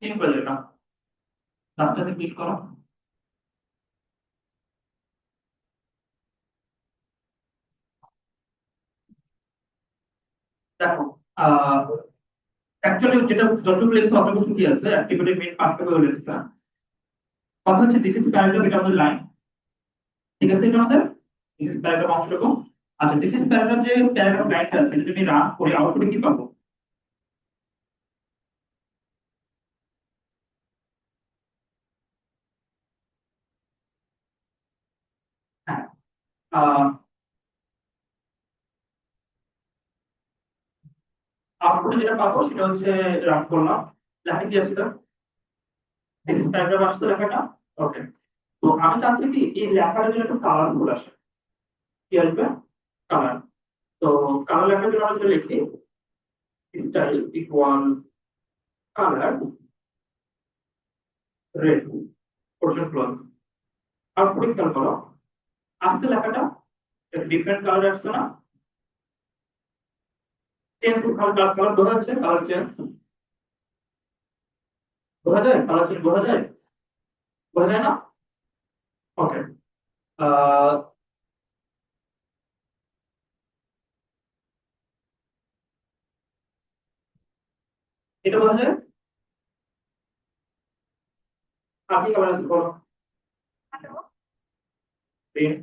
Simple এটা। লাস্টটাতে click করো। দেখো অ্যাকচুয়ালি যেটা যতটুকু লেখছে অতটুকু কি আছে অ্যাক্টিভিটি মেইন পার্টটা করে লেখছে। কথা হচ্ছে দিস ইজ প্যারাগ্রাফ, এটা আমাদের লাইন। ঠিক আছে, এটা আমাদের দিস ইজ প্যারাগ্রাফ অংশটুকু। আচ্ছা, দিস ইজ প্যারাগ্রাফ যে প্যারাগ্রাফ লাইনটা আছে এটা যদি রান করি আউটপুটে কি পাবো? হ্যাঁ, আউটপুটে যেটা পাবো সেটা হচ্ছে রান করলাম, লেখা কি আসছে? দিস ইজ প্যারাগ্রাফ আসছে লেখাটা। ওকে, তো আমি চাচ্ছি কি এই লেখাটা যেন একটু কালারফুল আসে। কি আসবে? কালার। তো কালার লেখার জন্য আমরা যেটা লিখি style equal colour red portion close. আউটপুটে খেয়াল করো, আসছে লেখাটা ডিফারেন্ট কালার আসছে না? চেঞ্জ কালার, কালার বোঝা যাচ্ছে, কালার চেঞ্জ বোঝা যায়, কালার চেঞ্জ বোঝা যায়, বোঝা যায় না? ওকে, আহ এটা বোঝা যায়। আর কি কালার আছে বলো? গ্রিন।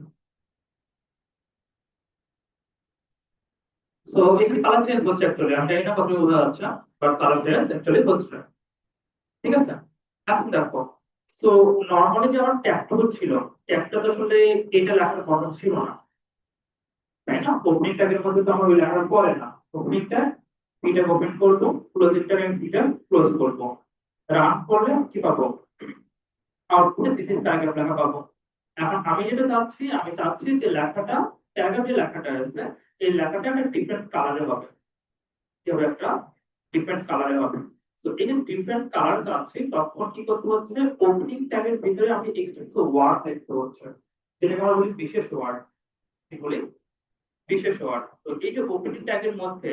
সো এখানে কালার চেঞ্জ হচ্ছে অ্যাকচুয়ালি, আমি জানি না কতটা বোঝা যাচ্ছে, বাট কালার চেঞ্জ অ্যাকচুয়ালি হচ্ছে। ঠিক আছে, এখন দেখো, সো নরমালি যে আমার ট্যাগটা ছিল, ট্যাগটা তো আসলে এটা লেখার কথা ছিল না, তাই না? ওপেনিং ট্যাগের মধ্যে তো আমার ওই লেখার পরে না। ওপেনিং ট্যাগ এটা ওপেন করবো, ক্লোজিং ট্যাগ আমি এটা ক্লোজ করবো। রান করলে কি পাবো? আউটপুটে দিস ইজ প্যারাগ্রাফ লেখা পাবো। এখন আমি যেটা চাচ্ছি, আমি চাচ্ছি যে লেখাটা, ট্যাগের যে লেখাটা আছে এই লেখাটা একটা ডিফারেন্ট কালারে হবে, কি হবে? একটা ডিফারেন্ট কালারে হবে। তো এই যে ডিফারেন্ট কালার আছে তখন কি করতে হচ্ছে, ওপেনিং ট্যাগের ভিতরে আমি এক্সট্রা কিছু ওয়ার্ড লিখতে হচ্ছে, যেটাকে আমরা বলি বিশেষ ওয়ার্ড। কি বলি? বিশেষ ওয়ার্ড। তো এই যে ওপেনিং ট্যাগের মধ্যে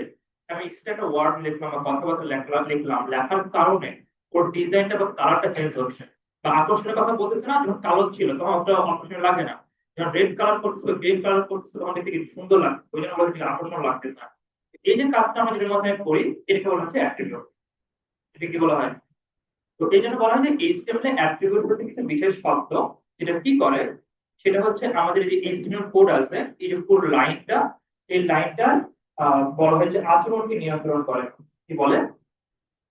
আমি এক্সট্রা একটা ওয়ার্ড লিখলাম বা কথাবার্তা লিখলাম, লেখার কারণে ওর ডিজাইনটা বা কালারটা চেঞ্জ হচ্ছে। বা আকর্ষণের কথা বলতেছে না, যখন কালো ছিল তখন ওটা আকর্ষণীয় লাগে না, যখন রেড কালার করতেছে, গ্রিন কালার করতেছে তখন দেখতে কি সুন্দর লাগছে, ওই জন্য আমাদের আকর্ষণ লাগতেছে না। এই যে কাজটা আমরা যেটার মাধ্যমে করি এটাকে বলা হচ্ছে অ্যাট্রিবিউট। এটা কি বলা হয়? তো এই জন্য বলা হয় যে এইচটিএমএল এ অ্যাট্রিবিউট বলতে কিছু বিশেষ শব্দ, যেটা কি করে, সেটা হচ্ছে আমাদের যে এইচটিএমএল কোড আছে, এই যে পুরো লাইনটা, এই লাইনটা বলা হয় যে আচরণকে নিয়ন্ত্রণ করে। কি বলে?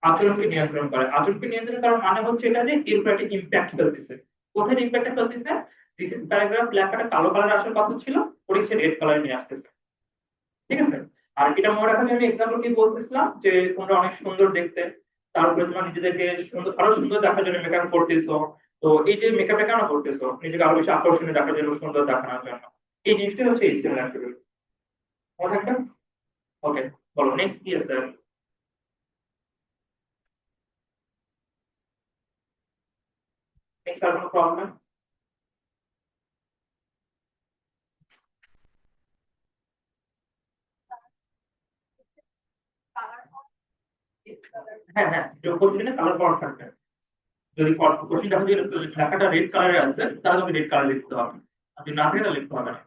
আচরণকে নিয়ন্ত্রণ করে। আচরণকে নিয়ন্ত্রণ করার মানে হচ্ছে এটা যে এর উপর একটা ইম্প্যাক্ট ফেলতেছে। কোথায় ইম্প্যাক্ট ফেলতেছে? দিস ইজ প্যারাগ্রাফ লেখাটা কালো কালার আসার কথা ছিল, ওটা সে রেড কালার নিয়ে আসতেছে। ঠিক আছে, আর এটা মনে রাখার জন্য এক্সাম্পল কি বলতেছিলাম যে তোমরা অনেক সুন্দর দেখতে, তারপরে তোমার নিজেদেরকে সুন্দর, আরো সুন্দর দেখার জন্য মেকআপ করতেছো। তো এই যে মেকআপটা কেন করতেছো? নিজেকে আরো বেশি আকর্ষণীয় দেখার জন্য, সুন্দর দেখানোর জন্য। এই জিনিসটাই হচ্ছে এইচটিএমএল অ্যাট্রিবিউট। মনে থাকবে? ওকে, বলো নেক্সট কি আছে? নেক্সট আর কোনো প্রবলেম? হ্যাঁ হ্যাঁ, যোগ করতে গেলে কালার পাওয়ার থাকবে। যদি কোশ্চেনটা যদি লেখাটা রেড কালারে আসবে তাহলে তুমি রেড কালার লিখতে হবে, আর যদি না থাকে তাহলে লিখতে হবে না।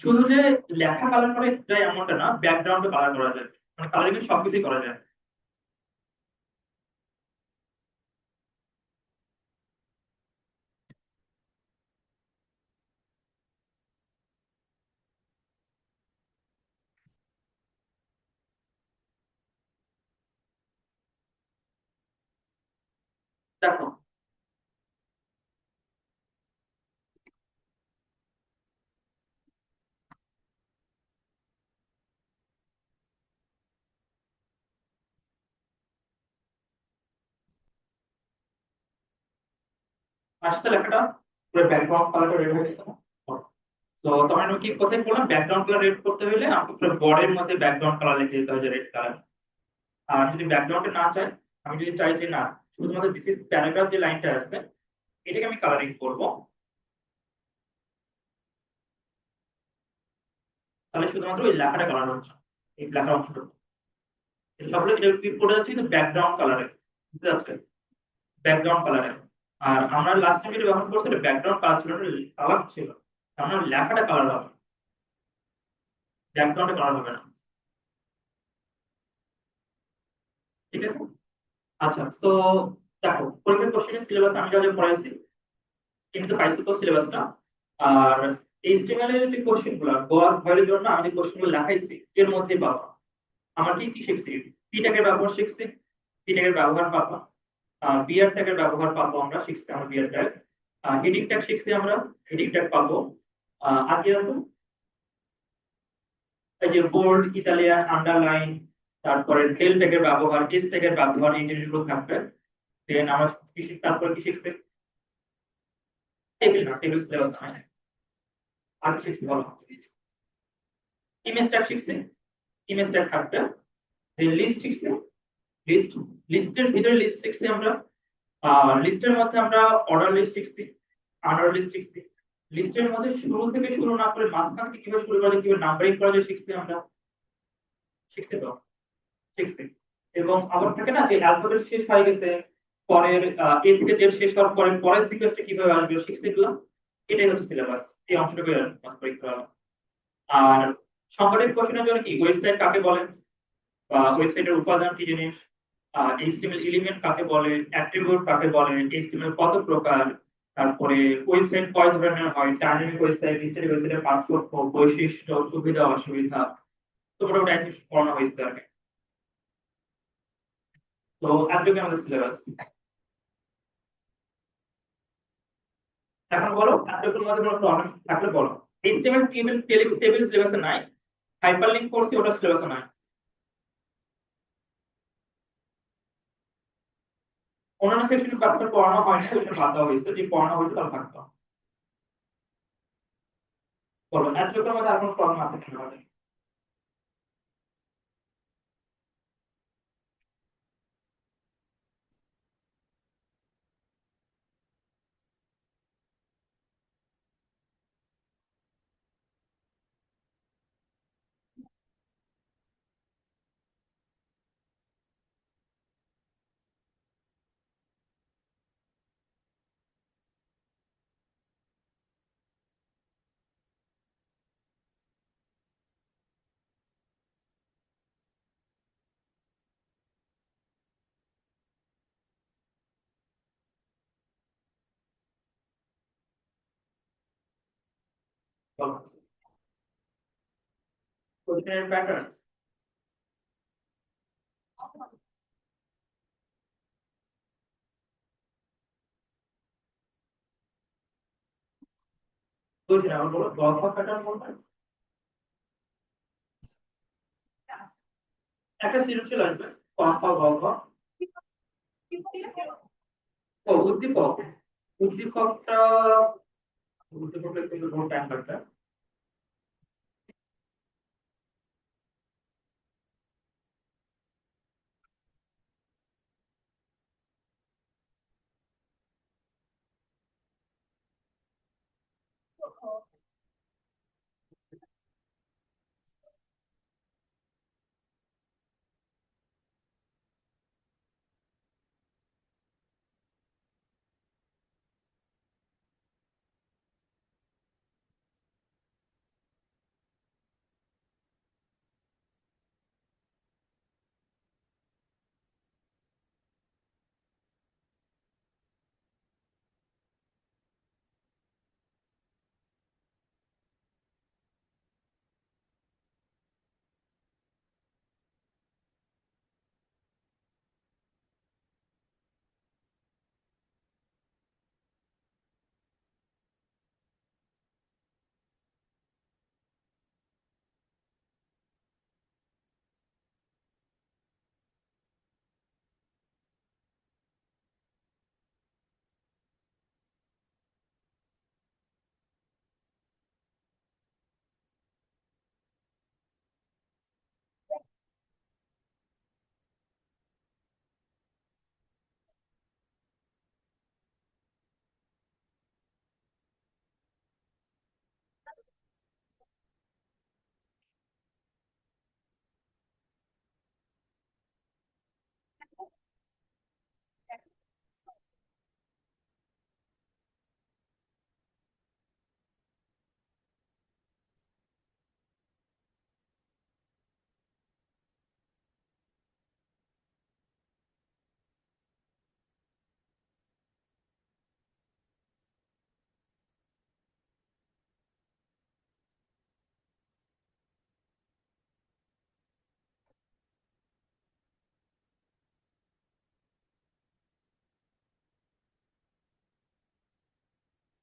শুধু যে লেখা কালার করে যায় এমনটা না, ব্যাকগ্রাউন্ডে কালার করা যায়, মানে কালারিং সবকিছুই করা যায়। দেখো, আসছে লেখাটা, পুরো ব্যাকগ্রাউন্ড কালারটা রেড হয়ে গেছে না? তো তখন আমি কি কোথায় বললাম, ব্যাকগ্রাউন্ড কালার রেড করতে হলে আমাকে পুরো বডির মধ্যে ব্যাকগ্রাউন্ড কালার লিখে দিতে হবে, রেড কালার। আর যদি ব্যাকগ্রাউন্ডে না চাই, আমি যদি চাই যে না, শুধুমাত্র দিস ইজ প্যারাগ্রাফ যে লাইনটা আছে এটাকে আমি কালারিং করব, তাহলে শুধুমাত্র ওই লেখাটা কালার হচ্ছে। এই লেখার অংশটা এটা সবগুলো এটা পড়ে যাচ্ছে কিন্তু ব্যাকগ্রাউন্ড কালারে, বুঝতে যাচ্ছে, ব্যাকগ্রাউন্ড কালারে। আর আমরা লাস্ট টাইম যেটা ব্যবহার করছি ব্যাকগ্রাউন্ড কালার ছিল, কালার ছিল, আমরা লেখাটা কালার হবে, ব্যাকগ্রাউন্ডে কালার হবে না। ঠিক আছে। আচ্ছা তো দেখো পরীক্ষার কোশ্চেনের সিলেবাস আমি যা যা পড়াইছি কিন্তু পাইছি তো সিলেবাসটা। আর এইচটিএমএল এর যে কোশ্চেন গুলো গোয়ার ভয়ের জন্য আমি যে কোশ্চেন গুলো লেখাইছি এর মধ্যেই পাবো। আমরা কি কি শিখছি, পি ট্যাগের ব্যবহার শিখছি, পি ট্যাগের ব্যবহার পাবো, বিআর ট্যাগের ব্যবহার পাবো, আমরা শিখছি আমরা বিআর ট্যাগ, হেডিং ট্যাগ শিখছি আমরা, হেডিং ট্যাগ পাবো। আর কি আছে, এই যে বোল্ড, ইতালিয়ান, আন্ডারলাইন, তারপরে টেল ট্যাগের ব্যবহার, এস ট্যাগের ব্যবহার, এই জিনিসগুলো থাকবে। দেন আমরা তারপরে কি শিখছি, টেবিল না, টেবিল সিলেবাস নয়, আর কি শিখছি বলো, ইমেজ ট্যাগ শিখছি, ইমেজ ট্যাগ থাকবে। লিস্ট শিখছি, লিস্ট, লিস্টের ভিতরে লিস্ট শিখছি আমরা। লিস্টের মধ্যে আমরা অর্ডার লিস্ট শিখছি, আনঅর্ডার লিস্ট শিখছি। লিস্টের মধ্যে শুরু থেকে শুরু না করে মাঝখান থেকে কিভাবে শুরু করা যায়, কিভাবে নাম্বারিং করা যায় শিখছি আমরা, শিখছি তো, শিখছি। এবং আবার থাকে না যে অ্যালফাবেট শেষ হয়ে গেছে, পরের এ থেকে জেড শেষ হওয়ার পরে পরের সিকোয়েন্সটা কিভাবে আসবে শিখছি এগুলো। এটাই হচ্ছে সিলেবাস, এই অংশটুকু পরীক্ষা হবে। আর সংগঠিত কোশ্চেনের জন্য কি ওয়েবসাইট কাকে বলে, বা ওয়েবসাইটের উপাদান কি জিনিস, এইচটিএমএল এলিমেন্ট কাকে বলে, অ্যাট্রিবিউট কাকে বলে, এইচটিএমএল কত প্রকার, তারপরে ওয়েবসাইট কয় ধরনের হয়, ডাইনামিক ওয়েবসাইট, স্ট্যাটিক ওয়েবসাইটের পার্থক্য, বৈশিষ্ট্য, সুবিধা অসুবিধা, তো মোটামুটি একই পড়ানো হয়েছে আর কি। তো এতটুকু আমাদের সিলেবাস। এখন বলো এতটুকুর মধ্যে কোনো প্রবলেম থাকলে বলো। এইচটিএমএল টেবিল টেবিল সিলেবাসে নাই, হাইপারলিংক করছি ওটা সিলেবাসে নাই। অন্যান্য সেকশনে ব্যাপারটা পড়ানো হয় না, ওইটা বাদ দেওয়া হয়েছে, যে পড়ানো হয়েছে তার থাকতো। বলো এতটুকুর মধ্যে আর কোনো প্রবলেম আছে কিনা। বলো কোশ্চেনের প্যাটার্ন। বুঝছি না, বলো গল্প প্যাটার্ন বলতে একটা সৃজনশীল আসবে, ক খ গ ঘ। ও উদ্দীপক, উদ্দীপকটা, উদ্দীপকটা কিন্তু কোনো টাইম লাগবে।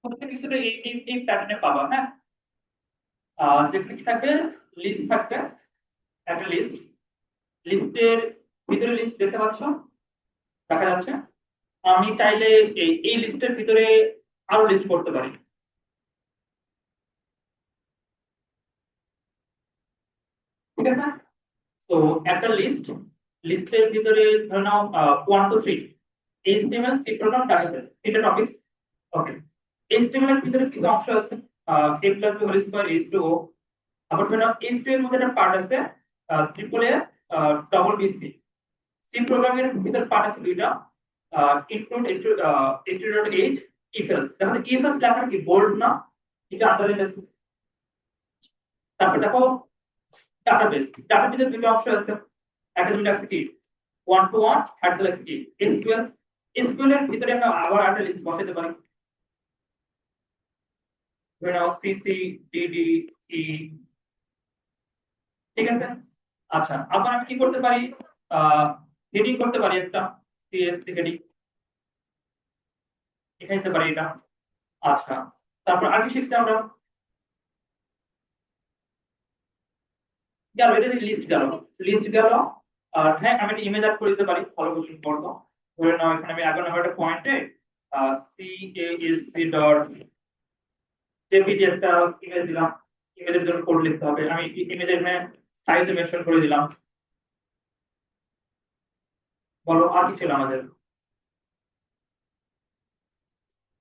প্রত্যেক কিছুটা এই প্যাটার্নে পাবা, হ্যাঁ। যেখানে কি থাকবে, লিস্ট থাকবে, একটা লিস্ট, লিস্টের ভিতরে লিস্ট দেখতে পাচ্ছ, দেখা যাচ্ছে। আমি চাইলে এই লিস্টের ভিতরে আরো লিস্ট করতে পারি, ঠিক আছে। তো একটা লিস্ট, লিস্টের ভিতরে ধরে নাও 1 2 3 এইচটিএমএল, সি প্রোগ্রাম, ডাটাবেস, এটা টপিকস। ওকে, এইচটিএমএল এর ভিতরে কিছু অংশ আছে, a plus B whole square is to ও। আবার ধরে নাও এইচ টু এর মধ্যে একটা পার্ট আছে, triple A double B C. C প্রোগ্রামের ভিতর পার্ট আছে দুইটা, include h2 dot h, if else. দেখো ইফ এলস লেখাটা কি বোল্ড না, এটা আন্ডারলাইন আছে। তারপর দেখো ডাটাবেস, ডাটাবেসের দুটো অপশন আছে, একটা তুমি লাগছে কি 1 to 1, আর একটা লাগছে কি এসকিউএল। এসকিউএল এর ভিতরে আমরা আবার একটা লিস্ট বসাতে পারি, ধরে নাও সিসি ডিডি ই, ঠিক আছে। আচ্ছা, আবার আমি কি করতে পারি, হেডিং করতে পারি একটা, সিএসসি হেডিং, এখানে দিতে পারি এটা। আচ্ছা, তারপর আর কি শিখছি আমরা, গেল, এটা লিস্ট গেল, লিস্ট গেল। আর হ্যাঁ, আমি একটা ইমেজ অ্যাড করে দিতে পারি, ফলো কোশ্চেন করবো। ধরে নাও এখানে আমি 11 নম্বর একটা পয়েন্টে CASP ডট জেপিজি একটা ইমেজ দিলাম, ইমেজের জন্য কোড লিখতে হবে, আমি ইমেজের এখানে সাইজে মেনশন করে দিলাম। বলো আর কি ছিল আমাদের,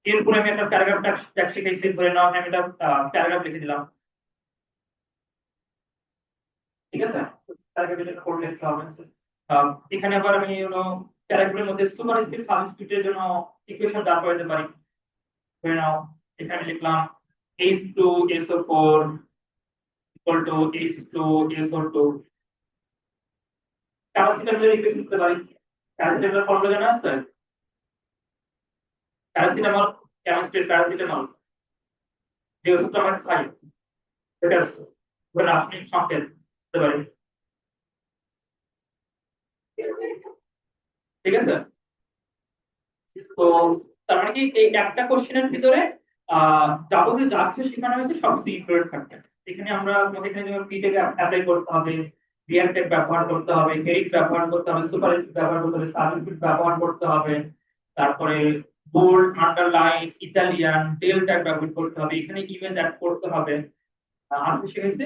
এরপরে আমি একটা প্যারাগ্রাফ ট্যাগ শিখাইছি, ধরে নাও আমি একটা প্যারাগ্রাফ লিখে দিলাম, ঠিক আছে। প্যারাগ্রাফের জন্য কোড লিখতে হবে। এখানে আবার আমি প্যারাগ্রাফের মধ্যে সুপারস্ক্রিপ্ট সাবস্ক্রিপ্টের জন্য ইকুয়েশন দাঁড় করাতে পারি। ধরে নাও এখানে লিখলাম H2SO4 equal to H2SO2, প্যারাসিটামলের equation লিখতে পারি। প্যারাসিটামলের ফর্মুলা জানা আছে, প্যারাসিটামল, কেমিস্ট্রির প্যারাসিটামল, যে ওষুধটা আমরা খাই, সেটা রাসায়নিক সংকেত দিতে পারি, ঠিক আছে। তো তার মানে কি এই একটা কোশ্চেনের ভিতরে যাবতীয় যা কিছু শেখানো হয়েছে সবকিছু ইনক্লুডেড থাকবে। এখানে আমরা এখানে যেমন পিটেক অ্যাপ্লাই করতে হবে, রিয়াক্টেড ব্যবহার করতে হবে, হেরিট ব্যবহার করতে হবে, সুপারস্ক্রিপ্ট ব্যবহার করতে হবে, সাবস্ক্রিপ্ট ব্যবহার করতে হবে, তারপরে bold, underline, Italian, del tag ব্যবহার করতে হবে, এখানে ইমেজ অ্যাড করতে হবে। আর কি শিখেছি,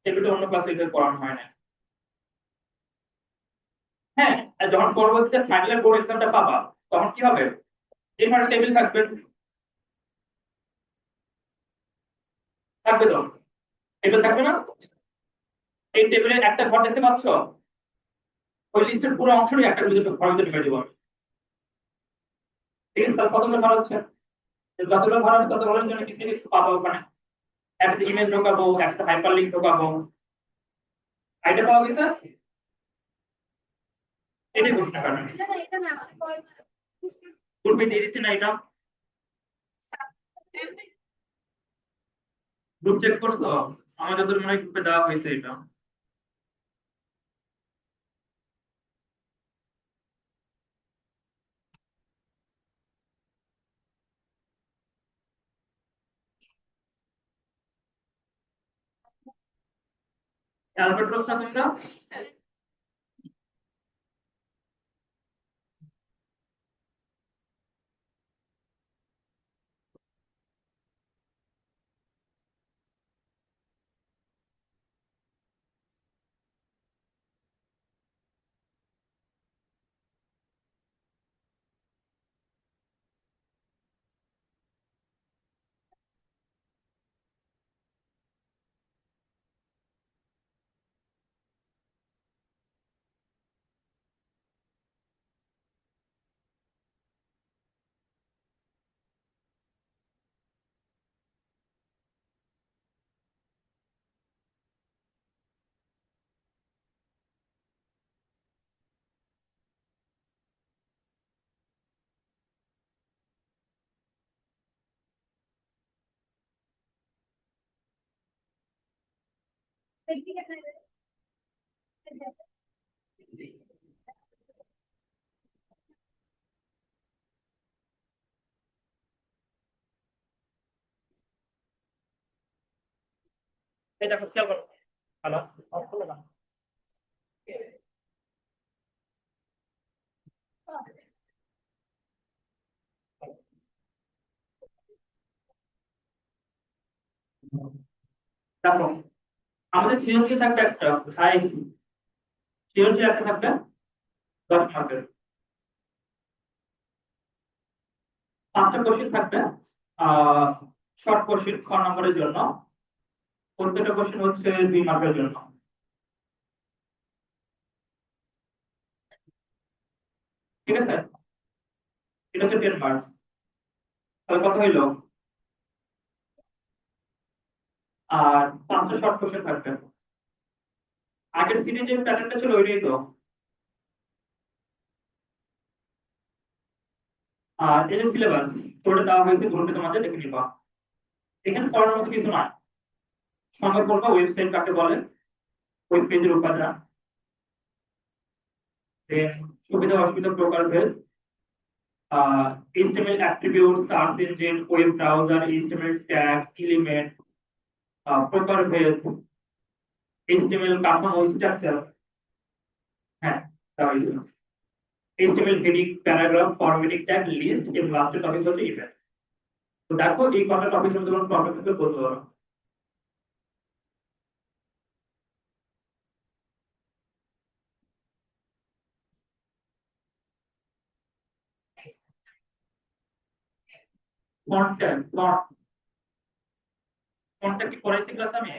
এগুলো অন্য ক্লাসে এটা পড়ানো হয় না। হ্যাঁ, আর যখন পরবর্তীতে ফাইনাল বোর্ড এক্সামটা পাবা, তখন কি হবে, এখানে টেবিল থাকবে, থাকবে তো, টেবিল থাকবে না, এই টেবিলের একটা ঘর দেখতে পাচ্ছ, ওই লিস্টের পুরো অংশটাই একটা ঘরের ভিতরে ঢুকাই দেবো আমি, ঠিক আছে। তাহলে কতগুলো ঘর হচ্ছে, যতগুলো ঘর হবে ততগুলোর জন্য কিছু কিছু পাবো ওখানে, একটা ইমেজ ঢোকাবো, একটা হাইপার লিঙ্ক ঢোকাবো, আইডিয়া পাওয়া গেছে। এটাই প্রশ্ন কারণ গ্রুপে দিয়ে দিচ্ছি না এটা, গ্রুপ চেক করছো, আমার যত মনে হয় গ্রুপে দেওয়া হয়েছে এটা। অ্যালবাট্রস না তোমরা, এই দেখো খেয়াল করো, হ্যালো, অফ করলে না। দেখো আমাদের সৃজনশীল থাকবে একটা, সৃজনশীল একটা থাকবে 10 মার্কের, 5টা কোশ্চেন থাকবে আহ শর্ট কোশ্চেন 6 নম্বরের জন্য, প্রত্যেকটা কোশ্চেন হচ্ছে 2 মার্কের জন্য। ঠিক আছে, এটা হচ্ছে 10 মার্ক। তাহলে কত হইলো? আর 5টা শর্ট কোশ্চেন থাকবে। আগের সিরিজে যে প্যাটার্নটা ছিল ওইটাই তো। আর এই যে সিলেবাস পুরোটা দেওয়া হয়েছে, গ্রুপে তোমাদের দেখে নিবা। এখানে পড়ার মতো কিছু নয়। সঙ্গে পড়বা ওয়েবসাইট কাকে বলে, ওয়েব পেজের উপাদান, দেন সুবিধা অসুবিধা প্রকারভেদ, HTML attribute, search engine, web browser, HTML tag, element, প্রকারভেদ, HTML কাঠামো, স্ট্রাকচার। হ্যাঁ, দেওয়া হয়েছে। HTML heading, paragraph, formatting tag, list এবং লাস্টের টপিক হচ্ছে ইভেন্ট। তো দেখো এই কটা টপিক সম্বন্ধে তোমার প্রবলেম হলে বলতে পারো। কন্টেন্ট কন্টেন্ট কি পড়াইছি ক্লাস আমি?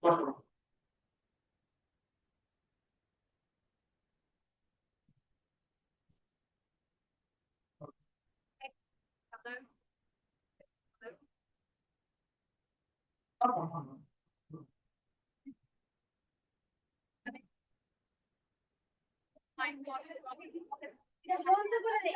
বসো। বন্ধ করে দে।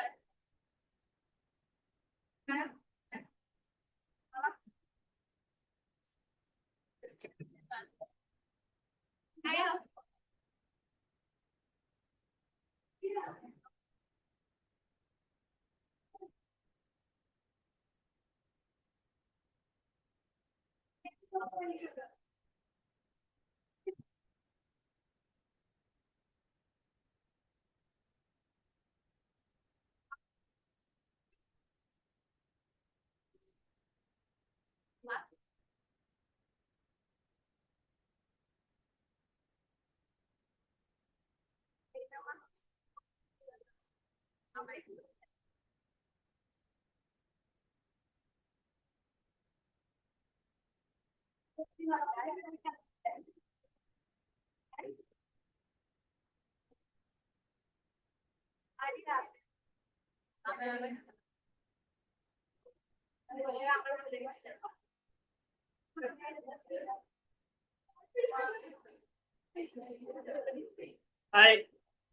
আই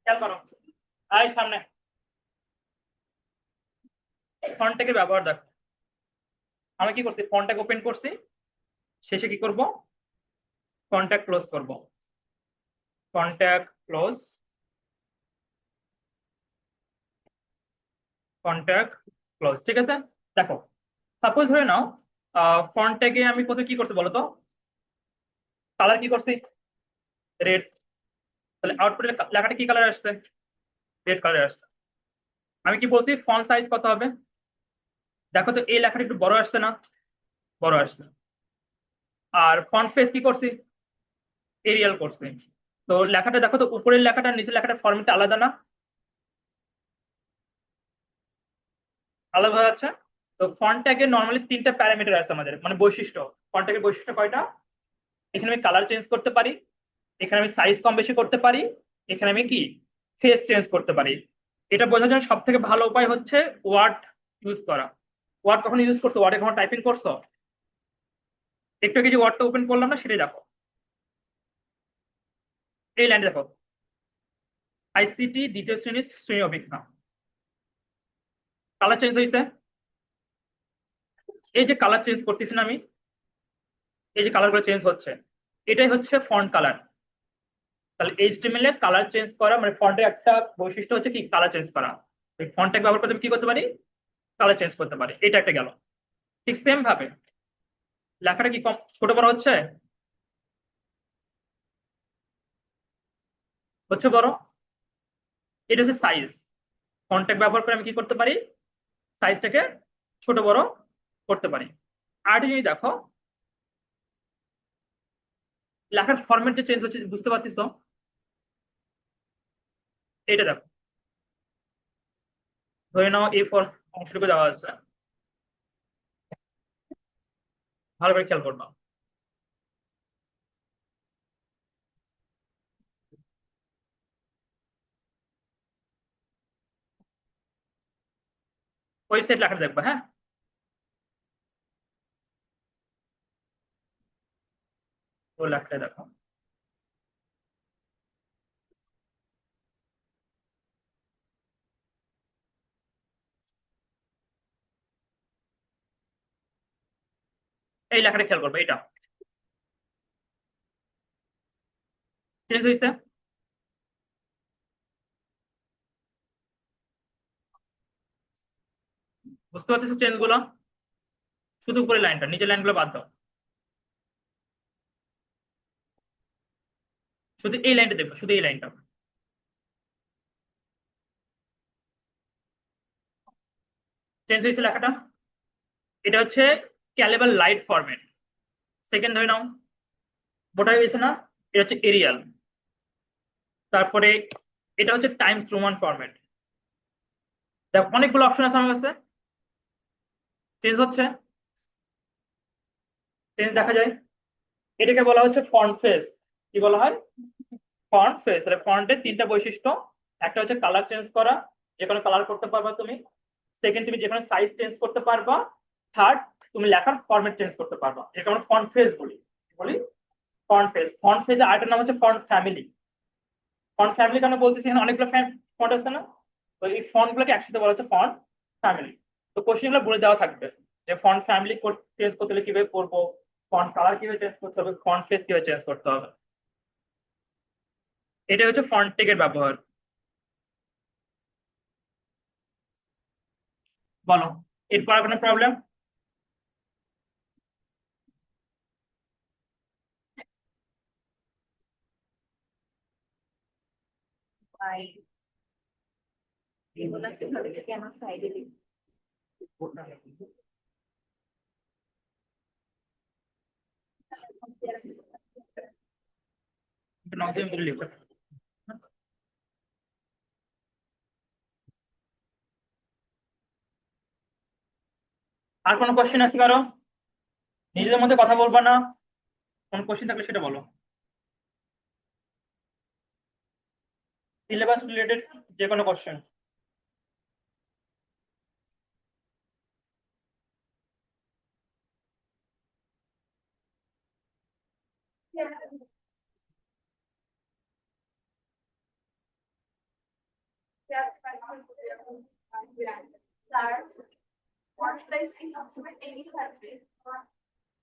খেয়াল করো, আই সামনে ফন্টটাকে ব্যবহার দেখো। আমি কি করছি, ফন্টটাকে ওপেন করছি, শেষে কি করব, কন্ট্যাক্ট ক্লোজ করব, কন্ট্যাক্ট ক্লোজ, কন্ট্যাক্ট ক্লোজ। ঠিক আছে, দেখো সাপোজ ধরে নাও ফন্টটাকে আমি কোথায় কি করছি বলো তো, কালার কি করছি, রেড। তাহলে আউটপুটে লেখাটা কি কালার আসছে, রেড কালার আসছে। আমি কি বলছি ফন্ট সাইজ কত হবে, দেখো তো এই লেখাটা একটু বড় আসছে না, বড় আসছে। আর ফন্ট ফেস কি করছি, এরিয়াল করছি। তো লেখাটা দেখো তো উপরের লেখাটা নিচের লেখাটা ফরম্যাটটা আলাদা না, আলাদা হয়ে যাচ্ছে। তো ফন্ট ট্যাগের নর্মালি 3টা প্যারামিটার আছে আমাদের, মানে বৈশিষ্ট্য। ফন্ট ট্যাগের বৈশিষ্ট্য কয়টা, এখানে আমি কালার চেঞ্জ করতে পারি, এখানে আমি সাইজ কম বেশি করতে পারি, এখানে আমি কি ফেস চেঞ্জ করতে পারি। এটা বোঝার জন্য সব থেকে ভালো উপায় হচ্ছে ওয়ার্ড ইউজ করা। ওয়ার্ড কখনো ইউজ করছো, ওয়ার্ডে কখনো টাইপিং করছো? একটু আগে যে ওয়ার্ডটা ওপেন করলাম না, সেটাই দেখো, এই লাইনটা দেখো, আইসিটি দ্বিতীয় শ্রেণীর শ্রেণী অভিজ্ঞতা, কালার চেঞ্জ হয়েছে। এই যে কালার চেঞ্জ করতেছি না আমি, এই যে কালার গুলো চেঞ্জ হচ্ছে, এটাই হচ্ছে ফন্ট কালার। তাহলে এইচটিএমএল এ কালার চেঞ্জ করা মানে ফন্টের একটা বৈশিষ্ট্য হচ্ছে কি কালার চেঞ্জ করা। এই ফন্ট ট্যাগ ব্যবহার করে আমি কি করতে পারি, কালার চেঞ্জ করতে পারি। এটা একটা গেল। ঠিক সেম ভাবে লেখাটা কি কম ছোট বড় হচ্ছে? হচ্ছে বড়। এটা হচ্ছে সাইজ। কন্ট্যাক্ট ব্যবহার করে আমি কি করতে পারি, সাইজটাকে ছোট বড় করতে পারি। আর একটা জিনিস দেখো, লেখার ফরম্যাট যে চেঞ্জ হচ্ছে বুঝতে পারতেছো? এটা দেখো, ধরে নাও এই অংশটুকু দেওয়া আছে, ভালো করে খেয়াল করবা। ওই সেট লেখাটা দেখবা, হ্যাঁ। ওই লেখাটা দেখো, এই লেখাটা খেয়াল করবে, এটা চেঞ্জ হয়েছে। বুঝতে পারতেছো চেঞ্জ গুলো? শুধু উপরে লাইনটা, নিচের লাইনগুলো বাদ দাও, শুধু এই লাইনটা দেখো, শুধু এই লাইনটা চেঞ্জ হয়েছে লেখাটা। এটা হচ্ছে ক্যালেবার লাইট ফরম্যাট। সেকেন্ড ধরে নাও, মোটা হয়ে গেছে না? এটা হচ্ছে এরিয়াল। তারপরে এটা হচ্ছে টাইমস রোমান ফরম্যাট। দেখো অনেকগুলো অপশন আছে আমার কাছে, চেঞ্জ হচ্ছে, চেঞ্জ দেখা যায়। এটাকে বলা হচ্ছে ফন্ট ফেস। কি বলা হয়? Font face. তাহলে ফন্টের তিনটা বৈশিষ্ট্য, একটা হচ্ছে কালার চেঞ্জ করা, যে কোনো কালার করতে পারবা তুমি। সেকেন্ড, তুমি যে কোনো সাইজ চেঞ্জ করতে পারবা। থার্ড, তুমি লেখার ফরম্যাট চেঞ্জ করতে পারবা, যেটা আমরা ফন্ট ফেস বলি। কি বলি? Font face. ফন্ট ফেজের আরেকটার নাম হচ্ছে ফন্ট ফ্যামিলি। ফন্ট ফ্যামিলি কেন বলতেছি, এখানে অনেকগুলো ফন্ট আছে না, তো এই ফন্ট গুলোকে একসাথে বলা হচ্ছে ফন্ট ফ্যামিলি। তো কোশ্চেন গুলো বলে দেওয়া থাকবে যে ফন্ট ফ্যামিলি চেঞ্জ করতে হলে কিভাবে করবো, ফন্ট কালার কিভাবে চেঞ্জ করতে হবে, ফন্ট ফেস কিভাবে চেঞ্জ করতে হবে। এটা হচ্ছে ফন্ট টেকের ব্যবহার। বলো, এরপর আর কোনো প্রবলেম? ভাই এগুলা কিভাবে কেন সাইডে লিখি? আর কোনো কোশ্চেন আছে কারো? নিজেদের মধ্যে কথা বলবা না, কোন কোশ্চেন থাকলে সেটা বলো। সিলেবাস রিলেটেড যে কোনো কোশ্চেন।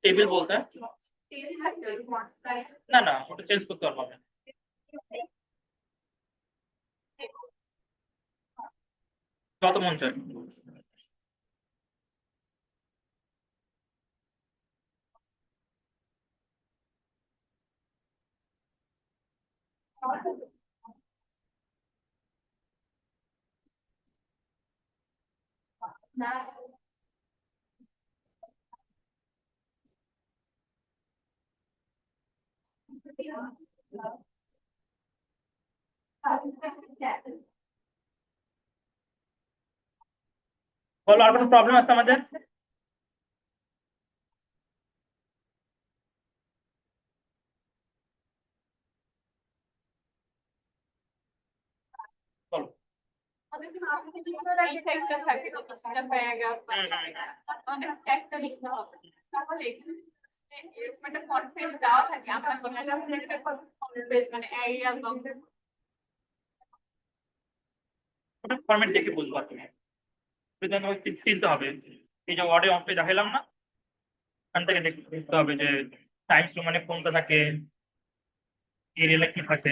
টেবিল বলতে? না না, ওটা চেঞ্জ করতে পারবো না। যত মন চায়। না, বলো, আর কোনো প্রবলেম আছে আমাদের? বলো। একটা লিখতে হবে, তাহলে এরকম একটা কনফিউজ দেওয়া থাকে আমরা মানে এরিয়া ওটা ফরম্যাট দেখে বুঝবা তুমি, যদি আমি চিনতে হবে। এই যে ওয়ার্ডে অঙ্কে দেখালাম না, ওখান থেকে দেখতে হবে যে টাইমস মানে কোনটা থাকে, এরিয়ালে কি থাকে।